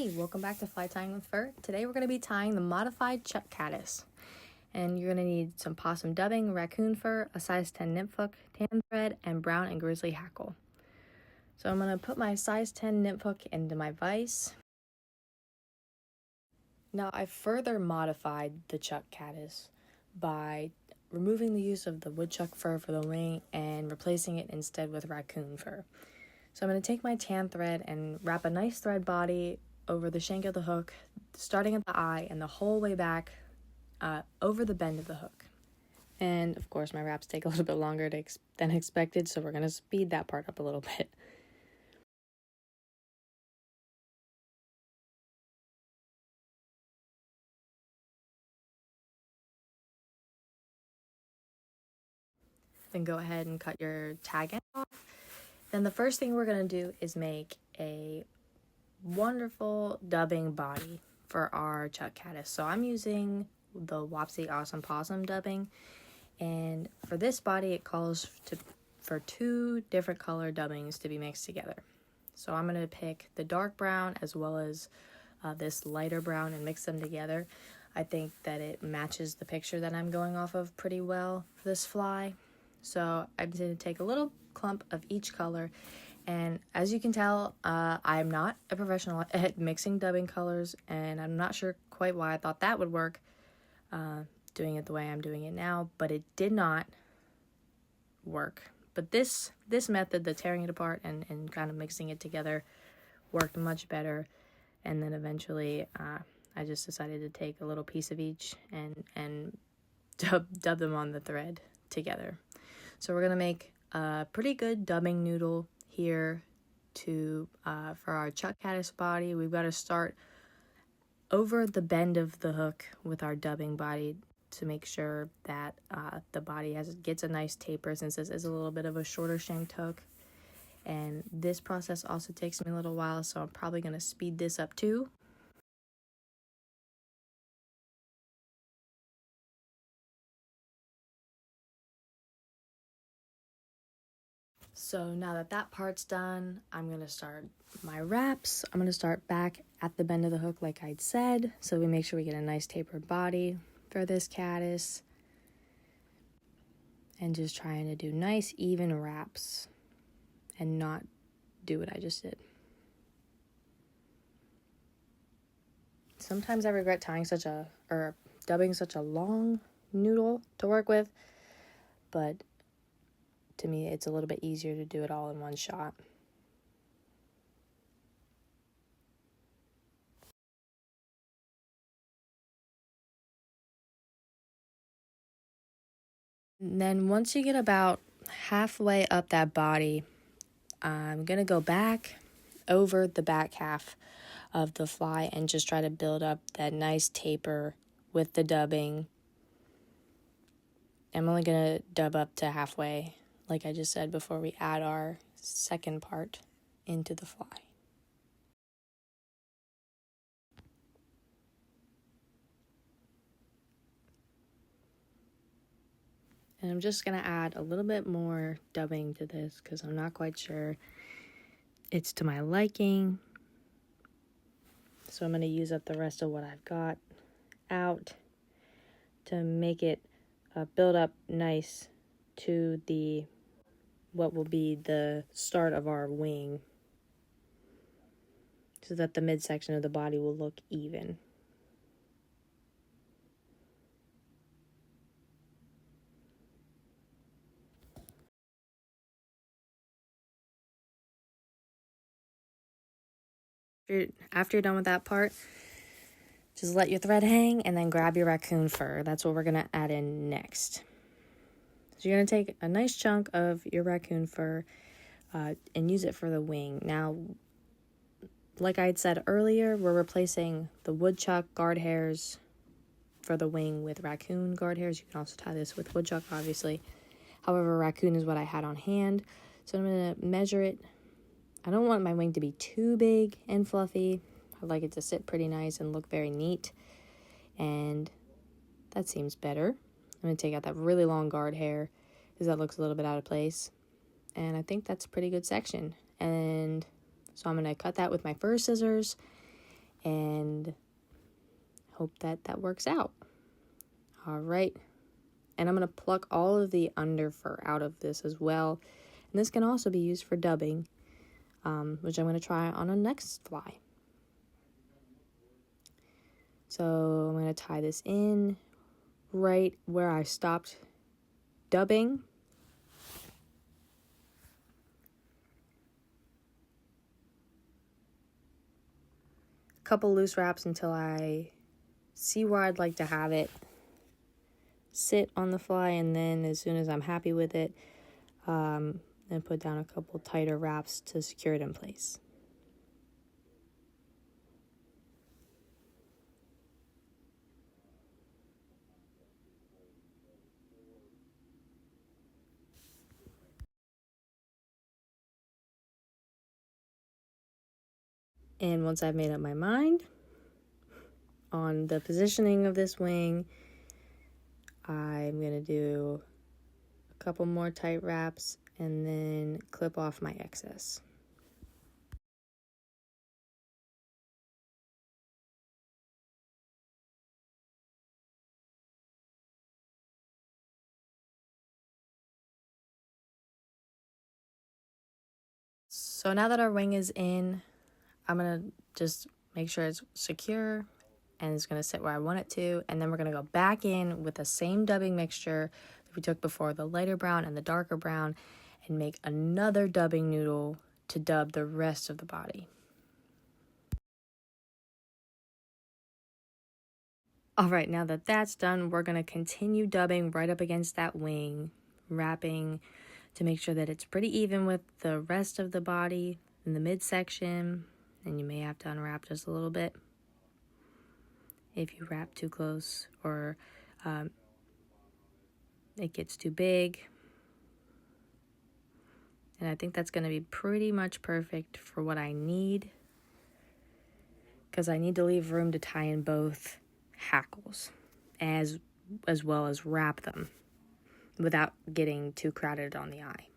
Hey, welcome back to Fly Tying with Fur. Today we're going to be tying the modified Chuck Caddis. And you're going to need some possum dubbing, raccoon fur, a size 10 nymph hook, tan thread, and brown and grizzly hackle. So I'm going to put my size 10 nymph hook into my vise. Now I further modified the Chuck Caddis by removing the use of the woodchuck fur for the wing and replacing it instead with raccoon fur. So I'm going to take my tan thread and wrap a nice thread body over the shank of the hook, starting at the eye and the whole way back over the bend of the hook. And of course my wraps take a little bit longer than expected, so we're going to speed that part up a little bit. Then go ahead and cut your tag end off. Then the first thing we're going to do is make a wonderful dubbing body for our Chuck Caddis. So I'm using the Wopsy Awesome Possum dubbing, and for this body it calls for two different color dubbings to be mixed together. So I'm going to pick the dark brown as well as this lighter brown and mix them together. I think that it matches the picture that I'm going off of pretty well for this fly. So I'm going to take a little clump of each color, and as you can tell, I'm not a professional at mixing dubbing colors, and I'm not sure quite why I thought that would work doing it the way I'm doing it now, but it did not work. But this method, the tearing it apart and kind of mixing it together, worked much better. And then eventually I just decided to take a little piece of each and dub them on the thread together. So we're going to make a pretty good dubbing noodle here for our Chuck Caddis body. We've got to start over the bend of the hook with our dubbing body to make sure that the body gets a nice taper, since this is a little bit of a shorter shanked hook. And this process also takes me a little while, so I'm probably going to speed this up too. So now that that part's done, I'm going to start my wraps. I'm going to start back at the bend of the hook like I'd said, so we make sure we get a nice tapered body for this caddis. And just trying to do nice even wraps and not do what I just did. Sometimes I regret dubbing such a long noodle to work with, but to me it's a little bit easier to do it all in one shot. And then once you get about halfway up that body, I'm going to go back over the back half of the fly and just try to build up that nice taper with the dubbing. I'm only going to dub up to halfway, like I just said, before we add our second part into the fly. And I'm just going to add a little bit more dubbing to this because I'm not quite sure it's to my liking. So I'm going to use up the rest of what I've got out to make it build up nice to what will be the start of our wing, so that the midsection of the body will look even. After you're done with that part, just let your thread hang and then grab your raccoon fur. That's what we're going to add in next. So you're going to take a nice chunk of your raccoon fur and use it for the wing. Now, like I had said earlier, we're replacing the woodchuck guard hairs for the wing with raccoon guard hairs. You can also tie this with woodchuck, obviously. However, raccoon is what I had on hand. So I'm going to measure it. I don't want my wing to be too big and fluffy. I'd like it to sit pretty nice and look very neat. And that seems better. I'm going to take out that really long guard hair because that looks a little bit out of place. And I think that's a pretty good section. And so I'm going to cut that with my fur scissors and hope that that works out. All right. And I'm going to pluck all of the under fur out of this as well. And this can also be used for dubbing, which I'm going to try on a next fly. So I'm going to tie this in right where I stopped dubbing. A couple loose wraps until I see where I'd like to have it sit on the fly, and then as soon as I'm happy with it, then put down a couple tighter wraps to secure it in place. And once I've made up my mind on the positioning of this wing, I'm going to do a couple more tight wraps and then clip off my excess. So now that our wing is in, I'm going to just make sure it's secure and it's going to sit where I want it to. And then we're going to go back in with the same dubbing mixture that we took before, the lighter brown and the darker brown, and make another dubbing noodle to dub the rest of the body. All right, now that that's done, we're going to continue dubbing right up against that wing, wrapping to make sure that it's pretty even with the rest of the body in the midsection. And you may have to unwrap just a little bit if you wrap too close or it gets too big. And I think that's going to be pretty much perfect for what I need, because I need to leave room to tie in both hackles as well as wrap them without getting too crowded on the eye.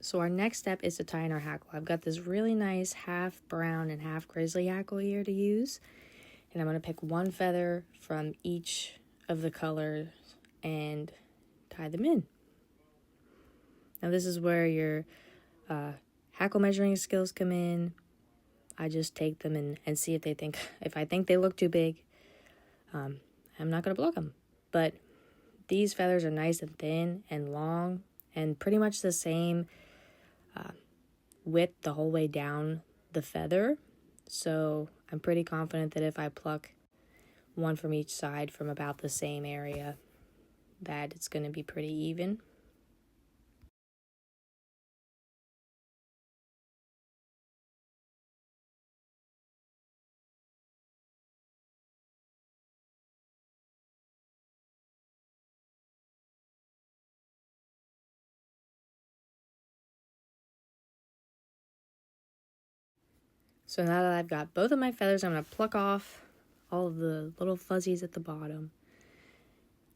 So our next step is to tie in our hackle. I've got this really nice half brown and half grizzly hackle here to use. And I'm going to pick one feather from each of the colors and tie them in. Now this is where your hackle measuring skills come in. I just take them and see if I think they look too big, I'm not going to block them. But these feathers are nice and thin and long and pretty much the same width the whole way down the feather. So I'm pretty confident that if I pluck one from each side from about the same area, that it's going to be pretty even. So now that I've got both of my feathers, I'm going to pluck off all of the little fuzzies at the bottom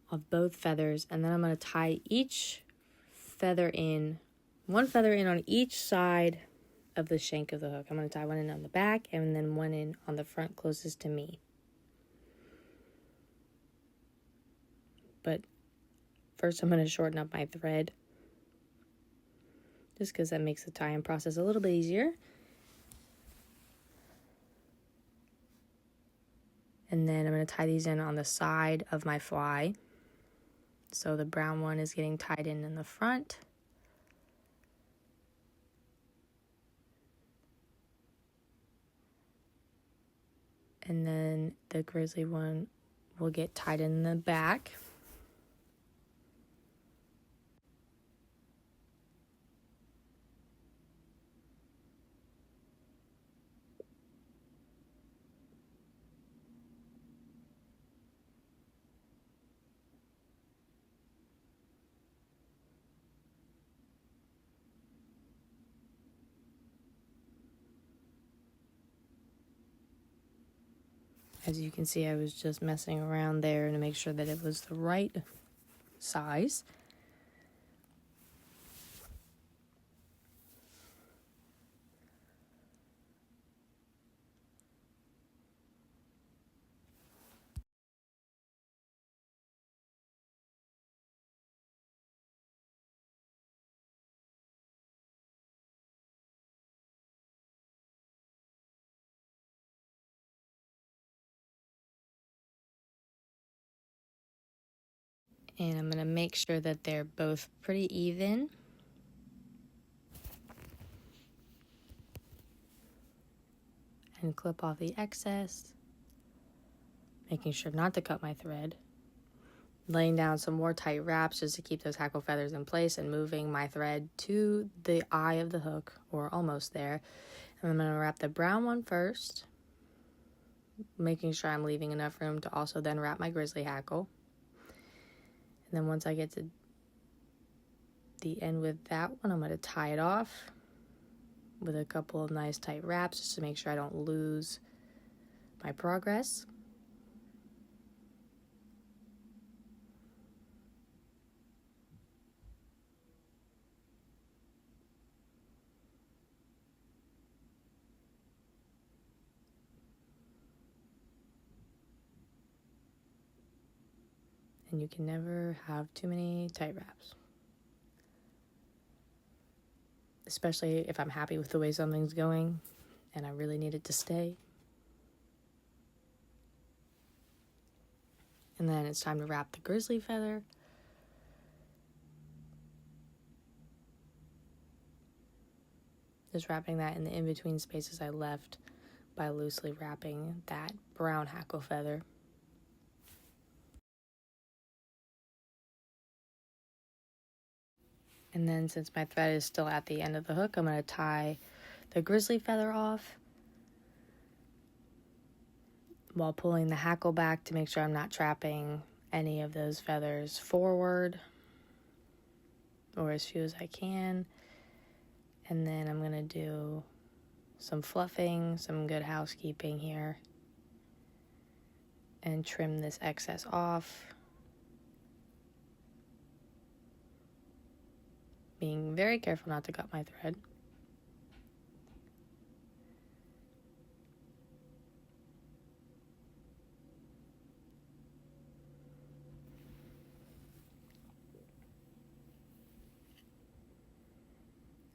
of both feathers, and then I'm going to tie each feather in, one feather in on each side of the shank of the hook. I'm going to tie one in on the back and then one in on the front closest to me. But first I'm going to shorten up my thread, just because that makes the tie-in process a little bit easier. And then I'm going to tie these in on the side of my fly. So the brown one is getting tied in the front. And then the grizzly one will get tied in the back. As you can see, I was just messing around there to make sure that it was the right size. And I'm going to make sure that they're both pretty even. And clip off the excess, making sure not to cut my thread. Laying down some more tight wraps just to keep those hackle feathers in place, and moving my thread to the eye of the hook, or almost there. And I'm going to wrap the brown one first, making sure I'm leaving enough room to also then wrap my grizzly hackle. And then once I get to the end with that one, I'm going to tie it off with a couple of nice tight wraps just to make sure I don't lose my progress. And you can never have too many tight wraps, especially if I'm happy with the way something's going and I really need it to stay. And then it's time to wrap the grizzly feather. Just wrapping that in the in-between spaces I left by loosely wrapping that brown hackle feather. And then since my thread is still at the end of the hook, I'm going to tie the grizzly feather off while pulling the hackle back to make sure I'm not trapping any of those feathers forward, or as few as I can. And then I'm going to do some fluffing, some good housekeeping here, and trim this excess off. Being very careful not to cut my thread.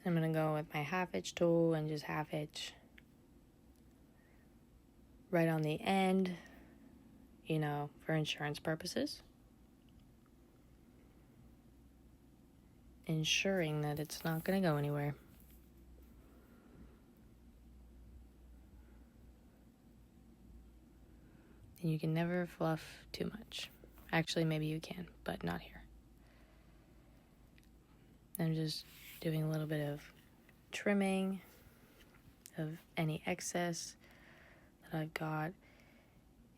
I'm going to go with my half hitch tool and just half hitch right on the end, for insurance purposes. Ensuring that it's not going to go anywhere. And you can never fluff too much. Actually, maybe you can, but not here. I'm just doing a little bit of trimming of any excess that I've got,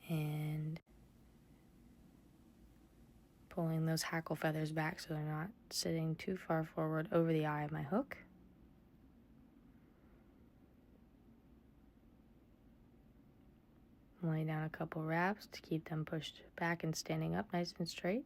and pulling those hackle feathers back so they're not sitting too far forward over the eye of my hook. I'm laying down a couple wraps to keep them pushed back and standing up nice and straight.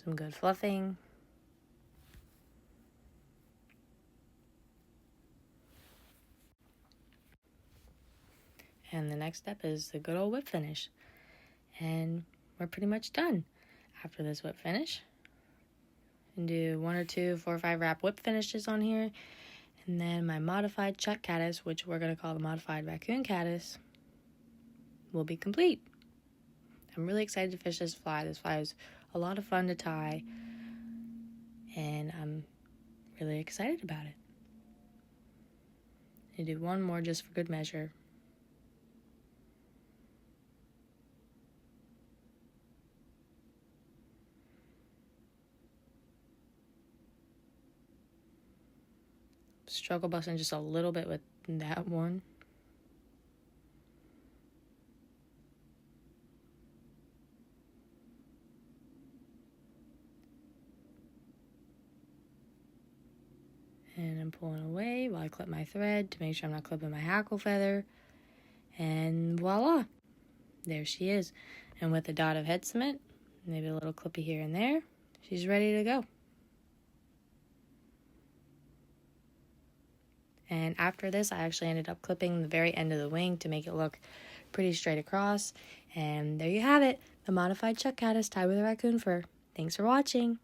Some good fluffing. And the next step is the good old whip finish. And we're pretty much done after this whip finish. And do 1 or 2, 4 or 5 wrap whip finishes on here. And then my modified chuck caddis, which we're going to call the modified raccoon caddis, will be complete. I'm really excited to fish this fly. This fly is a lot of fun to tie, and I'm really excited about it. I do one more just for good measure. Struggle busting just a little bit with that one. And I'm pulling away while I clip my thread to make sure I'm not clipping my hackle feather. And voila, there she is. And with a dot of head cement, maybe a little clippy here and there, she's ready to go. And after this, I actually ended up clipping the very end of the wing to make it look pretty straight across. And there you have it, the modified chuck caddis tied with a raccoon fur. Thanks for watching.